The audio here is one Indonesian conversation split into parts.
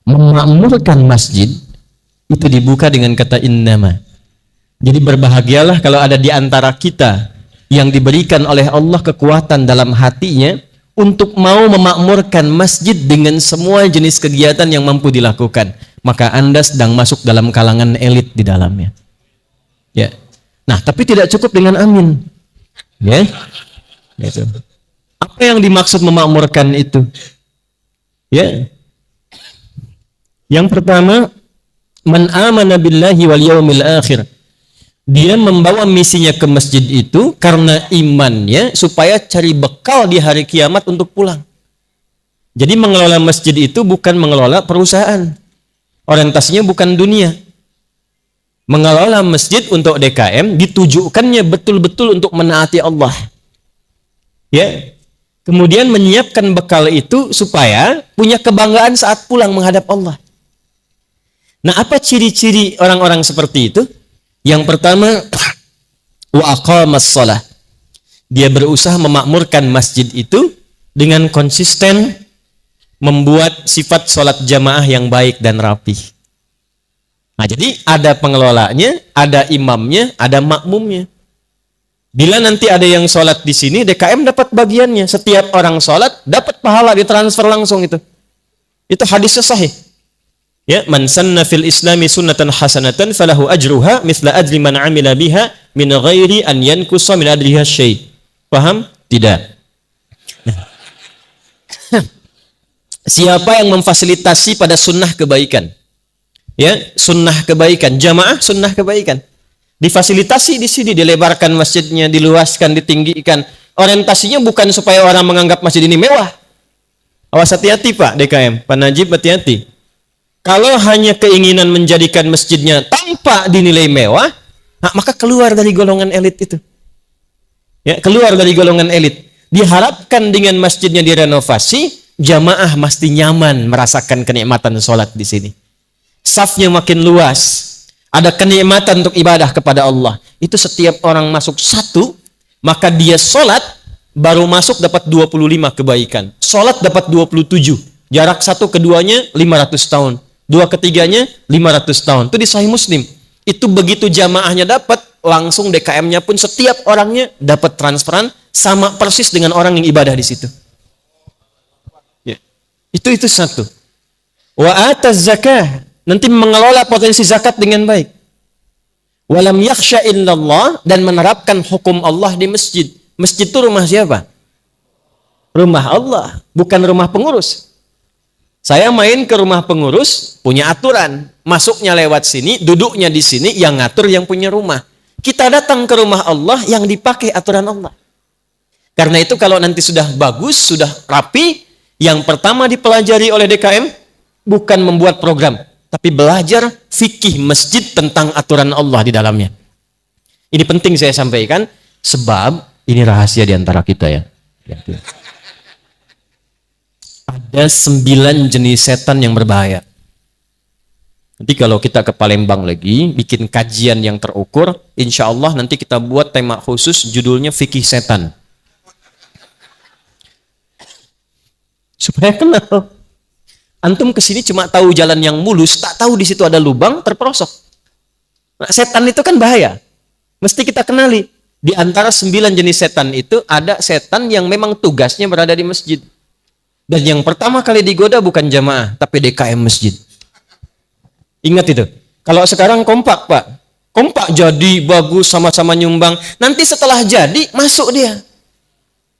Memakmurkan masjid itu dibuka dengan kata innama. Jadi berbahagialah kalau ada di antara kita yang diberikan oleh Allah kekuatan dalam hatinya untuk mau memakmurkan masjid dengan semua jenis kegiatan yang mampu dilakukan. Maka Anda sedang masuk dalam kalangan elit di dalamnya. Ya. Nah, tapi tidak cukup dengan amin. Ya. Gitu. Apa yang dimaksud memakmurkan itu? Ya. Yang pertama, man amana billahi wal yaumil akhir. Dia membawa misinya ke masjid itu karena imannya supaya cari bekal di hari kiamat untuk pulang. Jadi mengelola masjid itu bukan mengelola perusahaan. Orientasinya bukan dunia. Mengelola masjid untuk DKM ditujukannya betul-betul untuk menaati Allah. Ya. Kemudian menyiapkan bekal itu supaya punya kebanggaan saat pulang menghadap Allah. Nah, apa ciri-ciri orang-orang seperti itu? Yang pertama, wa aqamas shalah. Dia berusaha memakmurkan masjid itu dengan konsisten membuat sifat sholat jamaah yang baik dan rapi. Nah, jadi ada pengelolanya, ada imamnya, ada makmumnya. Bila nanti ada yang sholat di sini, DKM dapat bagiannya. Setiap orang sholat dapat pahala, ditransfer langsung itu. Itu hadisnya sahih. Ya, man sanna fil islami sunnatan hasanatan falahu ajruha mithla ajri man amila biha min ghairi an yankusa min adriha syai'. Paham? Tidak. Siapa yang memfasilitasi pada sunnah kebaikan? Ya, sunnah kebaikan, jamaah sunnah kebaikan. Difasilitasi di sini, dilebarkan masjidnya, diluaskan, ditinggikan. Orientasinya bukan supaya orang menganggap masjid ini mewah. Awas hati-hati Pak DKM, Pak Najib hati-hati. Kalau hanya keinginan menjadikan masjidnya tanpa dinilai mewah, maka keluar dari golongan elit itu. Ya, keluar dari golongan elit. Diharapkan dengan masjidnya direnovasi, jamaah mesti nyaman merasakan kenikmatan sholat di sini. Safnya makin luas, ada kenikmatan untuk ibadah kepada Allah. Itu setiap orang masuk satu, maka dia sholat baru masuk dapat 25 kebaikan. Sholat dapat 27. Jarak satu keduanya 500 tahun. Dua ketiganya 500 tahun. Itu di Sahih Muslim. Itu begitu jamaahnya dapat, langsung DKM-nya pun setiap orangnya dapat transferan sama persis dengan orang yang ibadah di situ. Ya. Itu satu. Wa ataz zakah, nanti mengelola potensi zakat dengan baik. Walam yakhsha illallah, dan menerapkan hukum Allah di masjid. Masjid itu rumah siapa? Rumah Allah, bukan rumah pengurus. Saya main ke rumah pengurus, punya aturan. Masuknya lewat sini, duduknya di sini, yang ngatur yang punya rumah. Kita datang ke rumah Allah yang dipakai aturan Allah. Karena itu kalau nanti sudah bagus, sudah rapi, yang pertama dipelajari oleh DKM, bukan membuat program, tapi belajar fikih masjid tentang aturan Allah di dalamnya. Ini penting saya sampaikan, sebab ini rahasia di antara kita ya. Ada 9 jenis setan yang berbahaya. Nanti kalau kita ke Palembang lagi, bikin kajian yang terukur, insya Allah nanti kita buat tema khusus judulnya fikih setan. Supaya kenal. Antum kesini cuma tahu jalan yang mulus, tak tahu di situ ada lubang, terperosok. Nah, setan itu kan bahaya. Mesti kita kenali. Di antara 9 jenis setan itu, ada setan yang memang tugasnya berada di masjid. Dan yang pertama kali digoda bukan jamaah, tapi DKM masjid. Ingat itu. Kalau sekarang kompak Pak. Kompak jadi, bagus, sama-sama nyumbang. Nanti setelah jadi, masuk dia.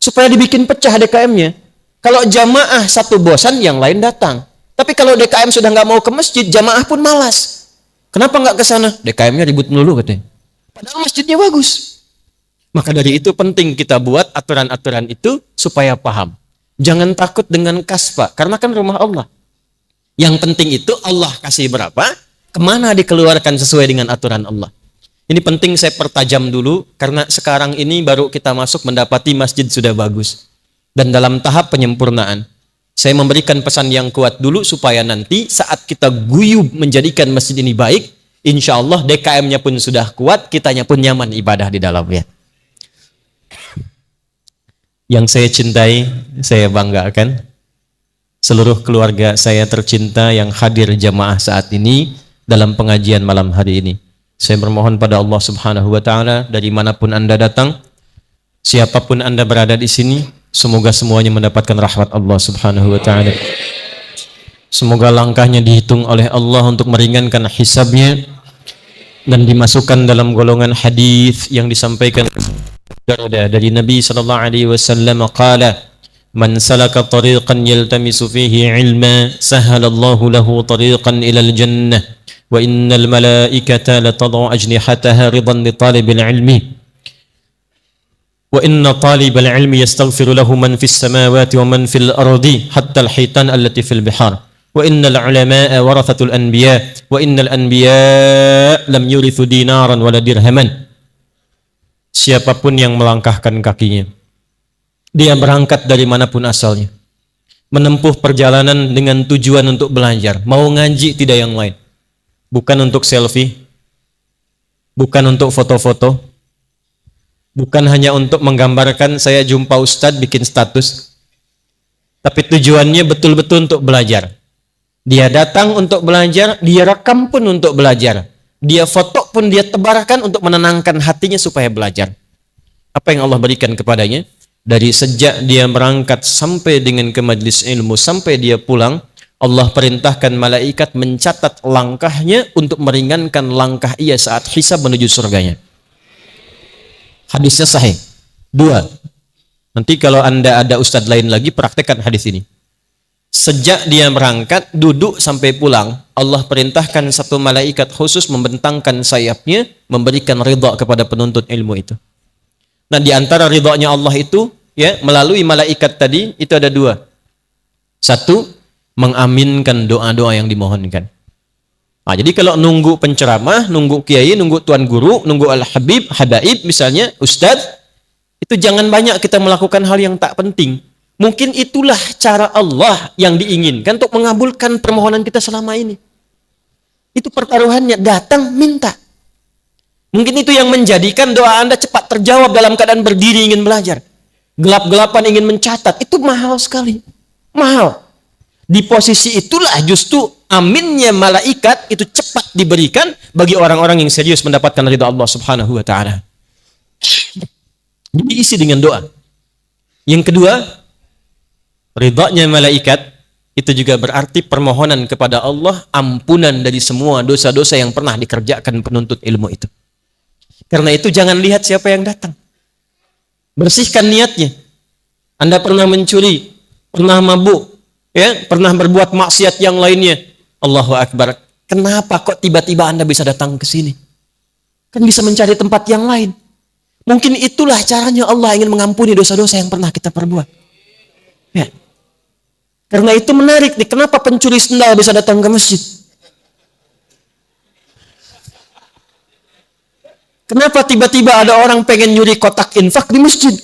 Supaya dibikin pecah DKM-nya. Kalau jamaah satu bosan, yang lain datang. Tapi kalau DKM sudah nggak mau ke masjid, jamaah pun malas. Kenapa nggak ke sana? DKM-nya ribut melulu katanya. Padahal masjidnya bagus. Maka dari itu penting kita buat aturan-aturan itu supaya paham. Jangan takut dengan kas Pak, karena kan rumah Allah. Yang penting itu Allah kasih berapa, kemana dikeluarkan sesuai dengan aturan Allah. Ini penting saya pertajam dulu, karena sekarang ini baru kita masuk mendapati masjid sudah bagus. Dan dalam tahap penyempurnaan. Saya memberikan pesan yang kuat dulu supaya nanti saat kita guyub menjadikan masjid ini baik, insya Allah DKM-nya pun sudah kuat, kitanya pun nyaman ibadah di dalamnya. Yang saya cintai, saya banggakan, seluruh keluarga saya tercinta yang hadir jamaah saat ini dalam pengajian malam hari ini. Saya bermohon pada Allah Subhanahu wa taala, dari manapun Anda datang, siapapun Anda berada di sini, semoga semuanya mendapatkan rahmat Allah Subhanahu wa taala. Semoga langkahnya dihitung oleh Allah untuk meringankan hisabnya dan dimasukkan dalam golongan hadis yang disampaikan dari Nabi sallallahu alaihi wasallam, qala man salaka tariqan yaltamisu fihi ilma sahalallahu lahu tariqan ilal jannah wa innal malaikata latad'u ajnihataha ridan li talibil ilmi wa inna talibal ilmi yastaghfiru lahu man fis samawati wa man fil ardi hatta al hitan allati fil bihar wa innal ulama'a warathatul anbiya wa innal anbiya lam yurithu dinaran wala dirhaman. Siapapun yang melangkahkan kakinya, dia berangkat dari manapun asalnya, menempuh perjalanan dengan tujuan untuk belajar, mau ngaji tidak yang lain, bukan untuk selfie, bukan untuk foto-foto, bukan hanya untuk menggambarkan saya jumpa ustadz bikin status, tapi tujuannya betul-betul untuk belajar. Dia datang untuk belajar, dia rekam pun untuk belajar, dia foto pun dia tebarkan untuk menenangkan hatinya supaya belajar. Apa yang Allah berikan kepadanya? Dari sejak dia berangkat sampai dengan ke majlis ilmu, sampai dia pulang, Allah perintahkan malaikat mencatat langkahnya untuk meringankan langkah ia saat hisab menuju surganya. Hadisnya sahih. 2. Nanti kalau Anda ada ustadz lain lagi, praktekkan hadis ini. Sejak dia berangkat, duduk sampai pulang, Allah perintahkan satu malaikat khusus membentangkan sayapnya, memberikan ridha kepada penuntut ilmu itu. Nah, di antara ridhanya Allah itu, ya, melalui malaikat tadi, itu ada 2. 1, mengaminkan doa-doa yang dimohonkan. Nah, jadi kalau nunggu penceramah, nunggu kiai, nunggu tuan guru, nunggu al-habib, habaib misalnya, ustadz, itu jangan banyak kita melakukan hal yang tak penting. Mungkin itulah cara Allah yang diinginkan untuk mengabulkan permohonan kita selama ini. Itu pertaruhannya, datang minta. Mungkin itu yang menjadikan doa Anda cepat terjawab dalam keadaan berdiri ingin belajar. Gelap-gelapan ingin mencatat, itu mahal sekali. Mahal. Di posisi itulah justru aminnya malaikat itu cepat diberikan bagi orang-orang yang serius mendapatkan ridha Allah Subhanahu wa taala. Diisi dengan doa. Yang kedua, ridhanya malaikat itu juga berarti permohonan kepada Allah ampunan dari semua dosa-dosa yang pernah dikerjakan penuntut ilmu itu. Karena itu jangan lihat siapa yang datang. Bersihkan niatnya. Anda pernah mencuri, pernah mabuk, ya, pernah berbuat maksiat yang lainnya. Allahu Akbar. Kenapa kok tiba-tiba Anda bisa datang ke sini? Kan bisa mencari tempat yang lain. Mungkin itulah caranya Allah ingin mengampuni dosa-dosa yang pernah kita perbuat. Ya. Karena itu menarik nih, kenapa pencuri sendal bisa datang ke masjid? Kenapa tiba-tiba ada orang pengen nyuri kotak infak di masjid?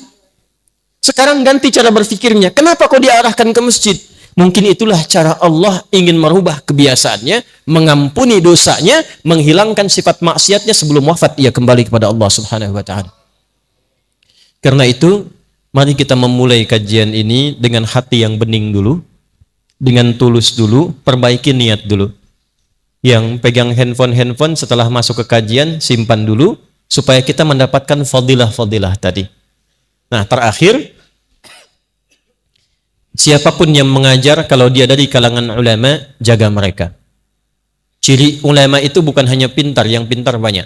Sekarang ganti cara berpikirnya, kenapa kok diarahkan ke masjid? Mungkin itulah cara Allah ingin merubah kebiasaannya, mengampuni dosanya, menghilangkan sifat maksiatnya sebelum wafat ia kembali kepada Allah Subhanahu wa taala. Karena itu, mari kita memulai kajian ini dengan hati yang bening dulu, dengan tulus dulu, perbaiki niat dulu. Yang pegang handphone setelah masuk ke kajian, simpan dulu, supaya kita mendapatkan fadilah-fadilah tadi. Nah, terakhir, siapapun yang mengajar, kalau dia dari kalangan ulama, jaga mereka. Ciri ulama itu bukan hanya pintar, yang pintar banyak.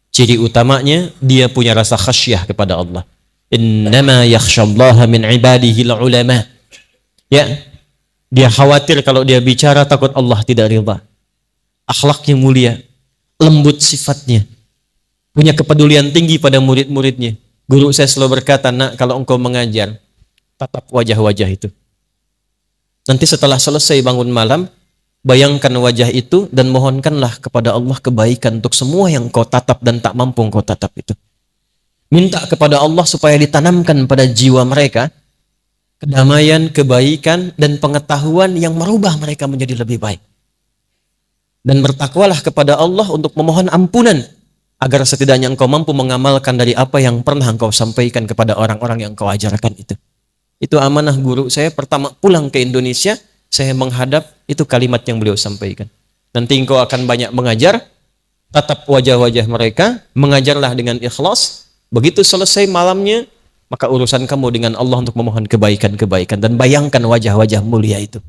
Ciri utamanya, dia punya rasa khasyah kepada Allah. Innama yakhshallaha min ibadihi ulama. Ya, dia khawatir kalau dia bicara takut Allah tidak ridha. Akhlaknya mulia, lembut sifatnya, punya kepedulian tinggi pada murid-muridnya. Guru saya selalu berkata, nak, kalau engkau mengajar, tatap wajah-wajah itu. Nanti setelah selesai bangun malam, bayangkan wajah itu dan mohonkanlah kepada Allah kebaikan untuk semua yang kau tatap dan tak mampu engkau tatap itu. Minta kepada Allah supaya ditanamkan pada jiwa mereka kedamaian, kebaikan, dan pengetahuan yang merubah mereka menjadi lebih baik. Dan bertakwalah kepada Allah untuk memohon ampunan agar setidaknya engkau mampu mengamalkan dari apa yang pernah engkau sampaikan kepada orang-orang yang engkau ajarkan itu. Itu amanah guru saya pertama pulang ke Indonesia, saya menghadap, itu kalimat yang beliau sampaikan. Nanti engkau akan banyak mengajar, tatap wajah-wajah mereka, mengajarlah dengan ikhlas. Begitu selesai malamnya, maka urusan kamu dengan Allah untuk memohon kebaikan-kebaikan. Dan bayangkan wajah-wajah mulia itu.